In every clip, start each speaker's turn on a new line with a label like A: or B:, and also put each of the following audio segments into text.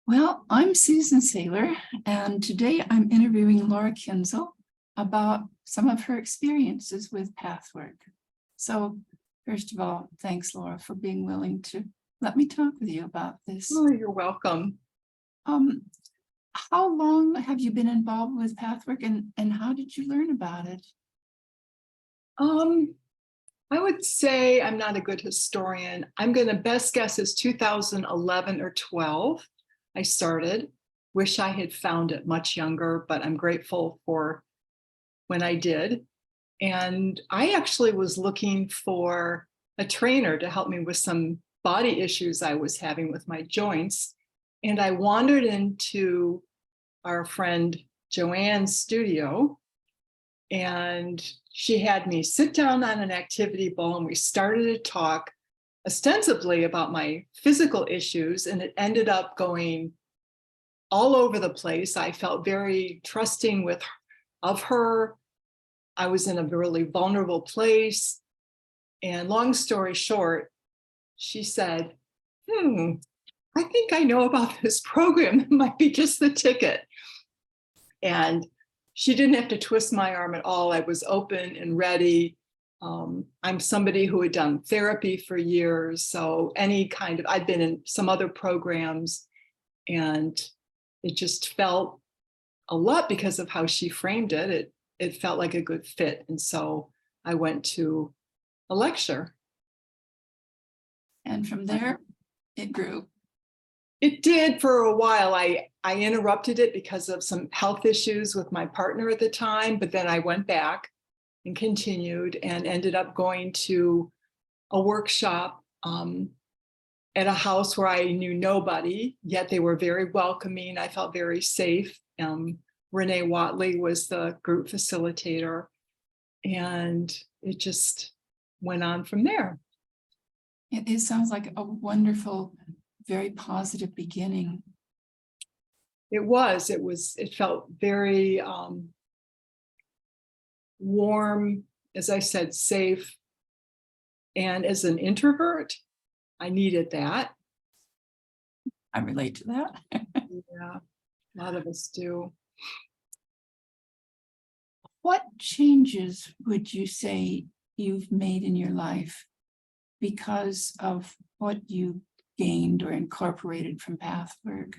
A: Well, I'm Susan Saylor, and today I'm interviewing Laura Kinzel about some of her experiences with Pathwork. So, first of all, thanks, Laura, for being willing to let me talk with you about this.
B: Oh, you're welcome.
A: Um, how long have you been involved with Pathwork, and how did you learn about it?
B: I would say I'm not a good historian. I'm going to best guess is 2011 or 12. I started. Wish I had found it much younger, but I'm grateful for when I did. And I actually was looking for a trainer to help me with some body issues I was having with my joints. And I wandered into our friend Joanne's studio, and she had me sit down on an activity ball, and we started to talk ostensibly about my physical issues, and it ended up going all over the place. I felt very trusting of her. I was in a really vulnerable place. And long story short, she said, I think I know about this program. It might be just the ticket. And she didn't have to twist my arm at all. I was open and ready. I'm somebody who had done therapy for years. So I've been in some other programs, and it just felt a lot because of how she framed it. It felt like a good fit. And so I went to a lecture.
A: And from there, it grew.
B: It did for a while. I interrupted it because of some health issues with my partner at the time, but then I went back and continued and ended up going to a workshop at a house where I knew nobody, yet they were very welcoming. I felt very safe. Renee Watley was the group facilitator, and it just went on from there.
A: It sounds like a wonderful, very positive beginning.
B: It felt very warm, as I said, safe. And as an introvert, I needed that.
A: I relate to that.
B: Yeah, a lot of us do.
A: What changes would you say you've made in your life because of what you gained or incorporated from Pathwork?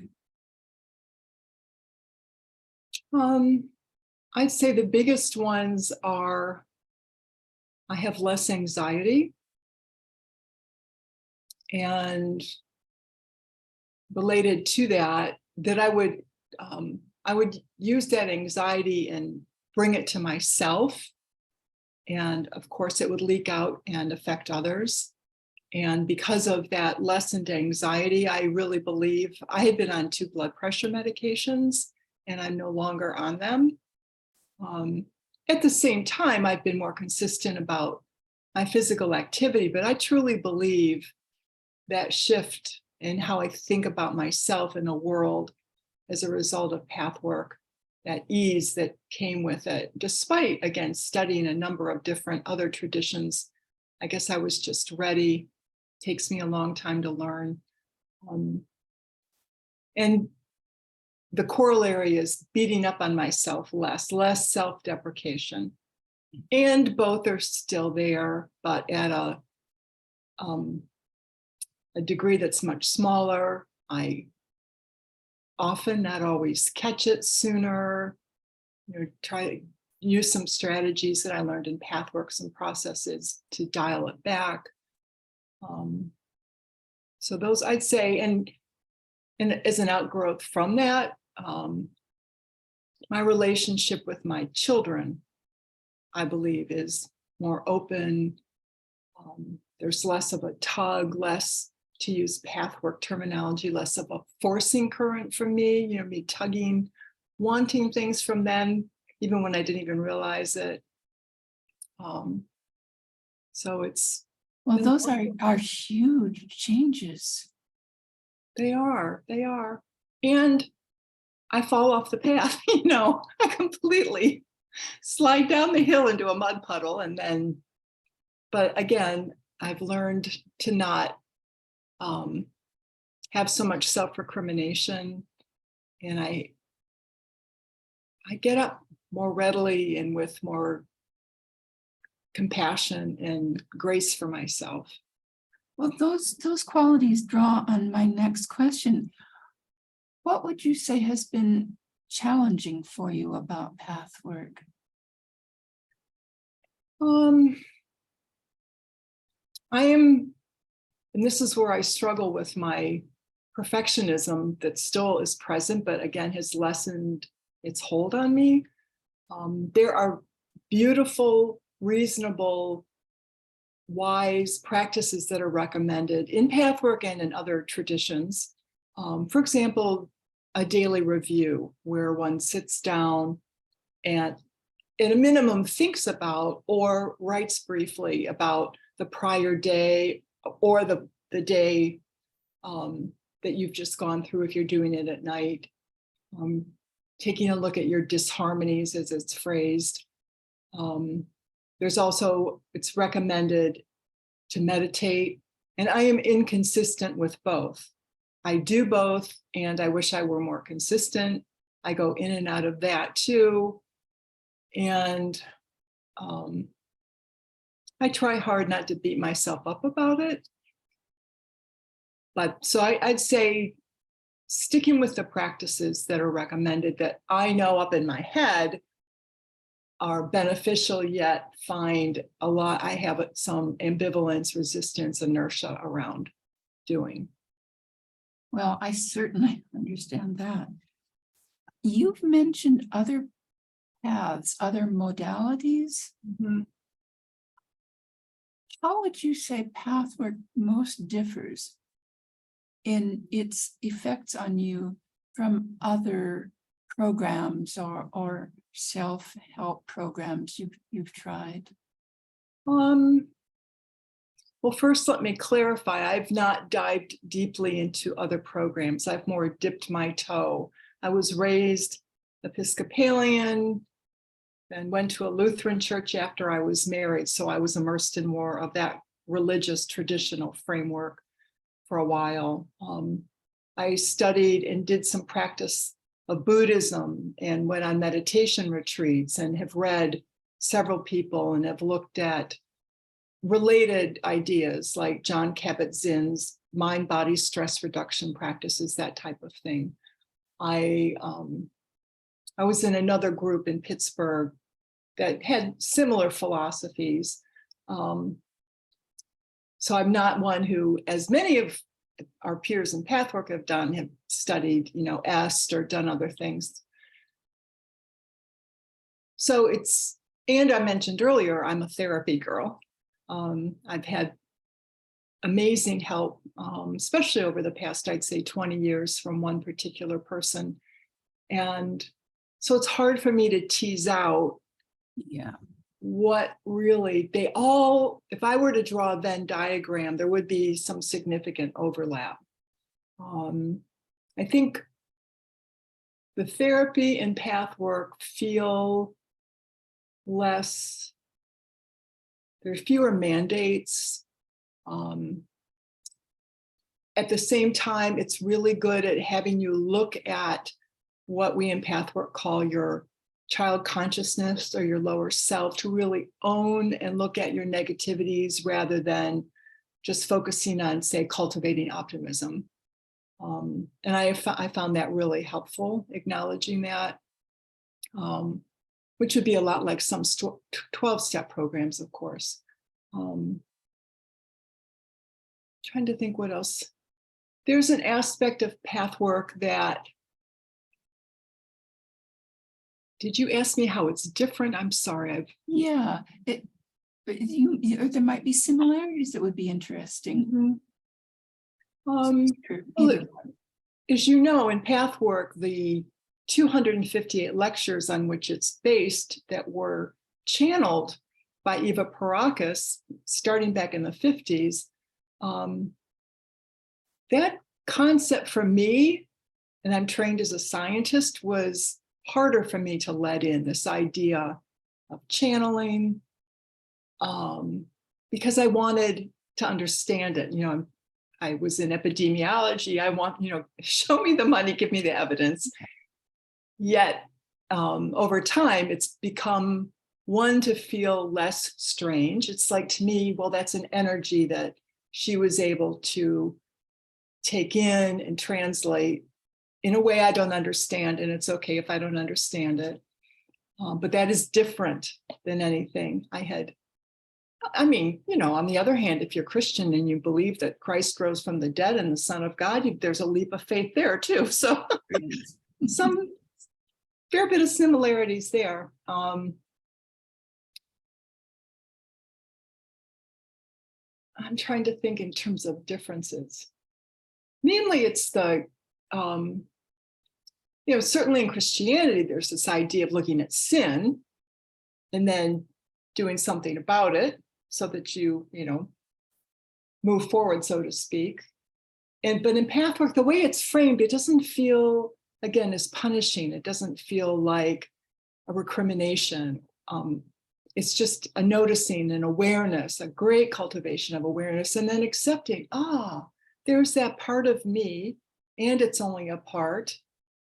B: I'd say the biggest ones are I have less anxiety, and related to that I would use that anxiety and bring it to myself. And of course, it would leak out and affect others. And because of that lessened anxiety, I really believe I had been on 2 blood pressure medications, and I'm no longer on them. At the same time, I've been more consistent about my physical activity, but I truly believe that shift in how I think about myself in the world as a result of Pathwork, that ease that came with it, despite, again, studying a number of different other traditions. I guess I was just ready. It takes me a long time to learn. And the corollary is beating up on myself less self-deprecation. And both are still there, but at a degree that's much smaller. I often, not always, catch it sooner. Try to use some strategies that I learned in Pathwork and processes to dial it back. So those, I'd say, and as an outgrowth from that, my relationship with my children, I believe, is more open. There's less of a tug, less, to use Pathwork terminology, less of a forcing current from me, me tugging, wanting things from them, even when I didn't even realize it. So it's...
A: Well, those are huge changes.
B: They are. And I fall off the path, I completely slide down the hill into a mud puddle. But again, I've learned to not have so much self-recrimination, and I get up more readily and with more compassion and grace for myself.
A: Well, those qualities draw on my next question. What would you say has been challenging for you about path work?
B: I am, and this is where I struggle with my perfectionism that still is present, but again has lessened its hold on me. There are beautiful, reasonable, wise practices that are recommended in pathwork and in other traditions. For example, a daily review where one sits down and at a minimum thinks about or writes briefly about the prior day or the day that you've just gone through if you're doing it at night. Taking a look at your disharmonies, as it's phrased. There's also, it's recommended to meditate, and I am inconsistent with both. I do both, and I wish I were more consistent. I go in and out of that too. And I try hard not to beat myself up about it. But so I'd say sticking with the practices that are recommended that I know up in my head are beneficial, yet find a lot, I have some ambivalence, resistance, inertia around doing.
A: Well, I certainly understand that. You've mentioned other paths, other modalities.
B: Mm-hmm.
A: How would you say pathwork most differs in its effects on you from other programs or self-help programs you've tried?
B: Well, first, let me clarify. I've not dived deeply into other programs. I've more dipped my toe. I was raised Episcopalian and went to a Lutheran church after I was married. So I was immersed in more of that religious traditional framework for a while. I studied and did some practice of Buddhism and went on meditation retreats and have read several people and have looked at related ideas like Jon Kabat-Zinn's mind-body stress reduction practices, that type of thing. I was in another group in Pittsburgh that had similar philosophies. So I'm not one who, as many of our peers in pathwork have done, have studied, EST or done other things. So it's, and I mentioned earlier, I'm a therapy girl. I've had amazing help, especially over the past, I'd say 20 years from one particular person. And so it's hard for me to tease out what really they all, if I were to draw a Venn diagram, there would be some significant overlap. I think the therapy and path work feel less, there's fewer mandates. At the same time, it's really good at having you look at what we in pathwork call your child consciousness or your lower self, to really own and look at your negativities rather than just focusing on, say, cultivating optimism. And I found that really helpful, acknowledging that, which would be a lot like some 12-step programs, of course. Trying to think what else. There's an aspect of pathwork that, did you ask me how it's different? I'm sorry.
A: Yeah, but there might be similarities that would be interesting.
B: Well, as you know, in pathwork, the 258 lectures on which it's based that were channeled by Eva Pierrakos, starting back in the 50s, that concept for me, and I'm trained as a scientist, was harder for me to let in, this idea of channeling, because I wanted to understand it. I was in epidemiology. I want, show me the money, give me the evidence. Yet over time, it's become one to feel less strange. It's like, to me, well, that's an energy that she was able to take in and translate in a way I don't understand. And it's okay if I don't understand it. But that is different than anything I had. I mean, on the other hand, if you're Christian and you believe that Christ rose from the dead and the Son of God, there's a leap of faith there too. So some fair bit of similarities there. I'm trying to think in terms of differences. Mainly it's the, certainly in Christianity, there's this idea of looking at sin and then doing something about it so that you move forward, so to speak. But in Pathwork, the way it's framed, it doesn't feel, again, as punishing. It doesn't feel like a recrimination. It's just a noticing and awareness, a great cultivation of awareness, and then accepting, there's that part of me, and it's only a part.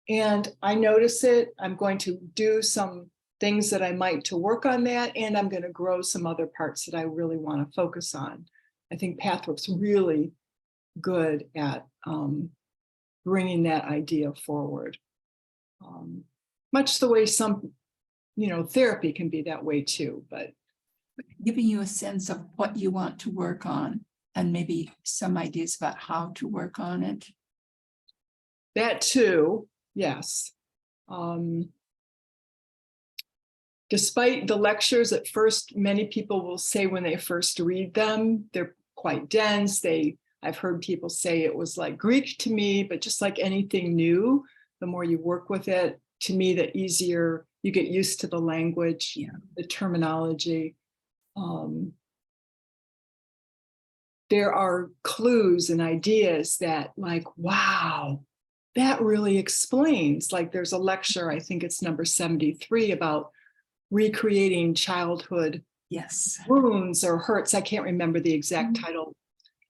B: And I notice it. I'm going to do some things that I might to work on that, and I'm going to grow some other parts that I really want to focus on. I think Pathwork's really good at bringing that idea forward. Much the way some, therapy can be that way too, but
A: giving you a sense of what you want to work on and maybe some ideas about how to work on it.
B: That too, yes. Despite the lectures at first, many people will say when they first read them, they're quite dense. I've heard people say it was like Greek to me, but just like anything new, the more you work with it, to me, the easier you get used to the language, the terminology. There are clues and ideas that, like, wow, that really explains. Like there's a lecture, I think it's number 73, about recreating childhood wounds or hurts. I can't remember the exact title.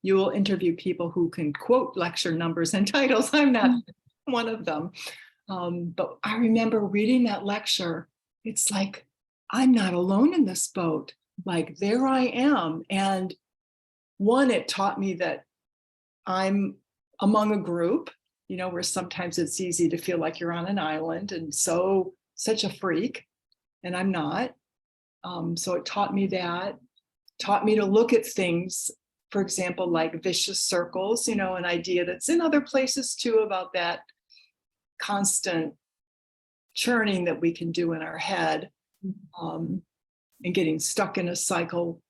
B: You will interview people who can quote lecture numbers and titles. I'm not one of them. But I remember reading that lecture. It's like, I'm not alone in this boat. Like, there I am. And one, it taught me that I'm among a group, where sometimes it's easy to feel like you're on an island and such a freak. And I'm not. So it taught me that, taught me to look at things, for example, like vicious circles, an idea that's in other places too, about that constant churning that we can do in our head, and getting stuck in a cycle.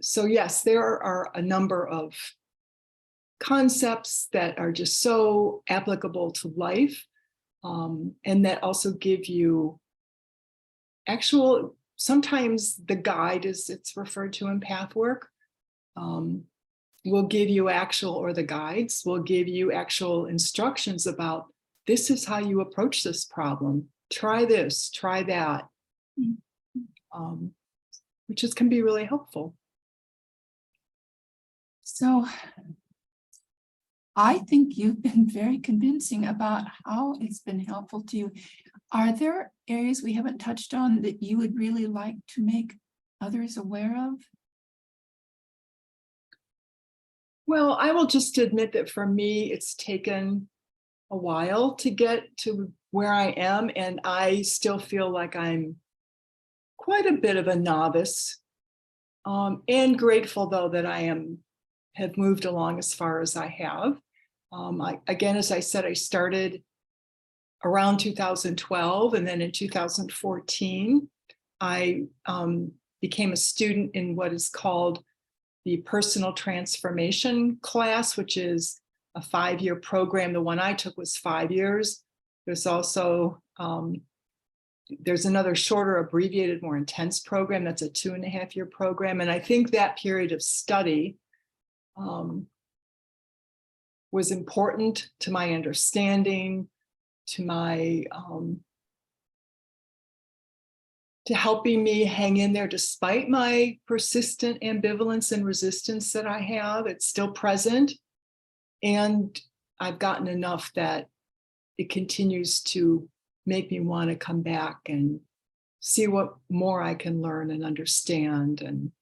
B: So yes, there are a number of concepts that are just so applicable to life, and that also give you sometimes the guide, as it's referred to in Pathwork, will give you the guides will give you actual instructions about, this is how you approach this problem. Try this, try that, which can be really helpful.
A: So I think you've been very convincing about how it's been helpful to you. Are there areas we haven't touched on that you would really like to make others aware of?
B: Well, I will just admit that for me, it's taken a while to get to where I am, and I still feel like I'm quite a bit of a novice, and grateful though that I have moved along as far as I have. Again, as I said, I started around 2012, and then in 2014, I became a student in what is called the Personal Transformation class, which is a 5-year program. The one I took was 5 years. There's also, there's another shorter, abbreviated, more intense program that's a 2.5-year program. And I think that period of study was important to my understanding, to my to helping me hang in there despite my persistent ambivalence and resistance that I have. It's still present. And I've gotten enough that it continues to make me want to come back and see what more I can learn and understand. And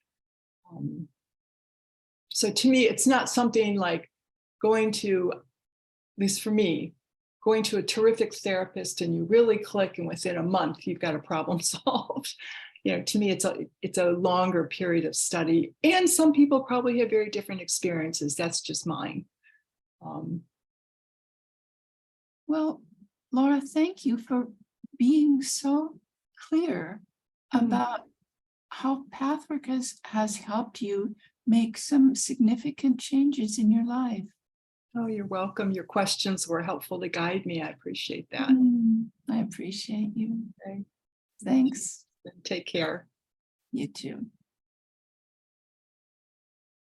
B: so to me, it's not something like going to, at least for me, going to a terrific therapist and you really click and within a month you've got a problem solved. To me, it's a longer period of study. And some people probably have very different experiences. That's just mine.
A: Well, Laura, thank you for being so clear about how Pathwork has helped you make some significant changes in your life.
B: Oh, you're welcome. Your questions were helpful to guide me. I appreciate that.
A: I appreciate you.
B: Okay.
A: Thanks.
B: Take care.
A: You too.